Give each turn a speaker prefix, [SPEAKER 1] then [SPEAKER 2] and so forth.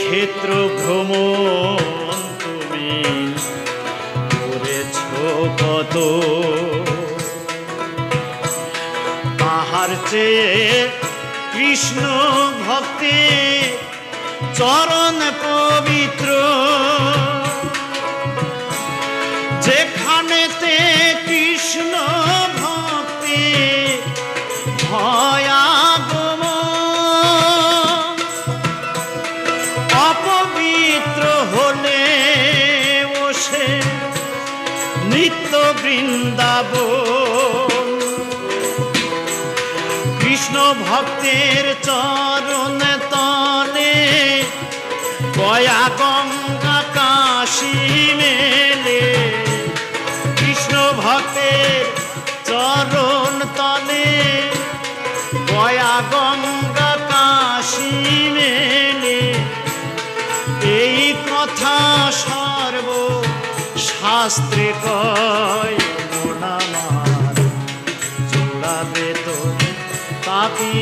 [SPEAKER 1] ক্ষেত্র ভ্রমণ তুমি করেছ কত, তাহার চেয়ে কৃষ্ণ ভক্তি চরণ পবিত্র, যেখানেতে কৃষ্ণ ভক্তি ভয়াগম, অপবিত্র হলে বসে নিত্য বৃন্দাবন। কৃষ্ণ ভক্তের চরণ তলে গয়া গঙ্গা কাশী মেলে, কৃষ্ণ ভক্তের চরণ তলে গয়া গঙ্গা কাশী মেলে। এই কথা সর্ব শাস্ত্রে কয়, মন আমার জোড়াবে তো তাকি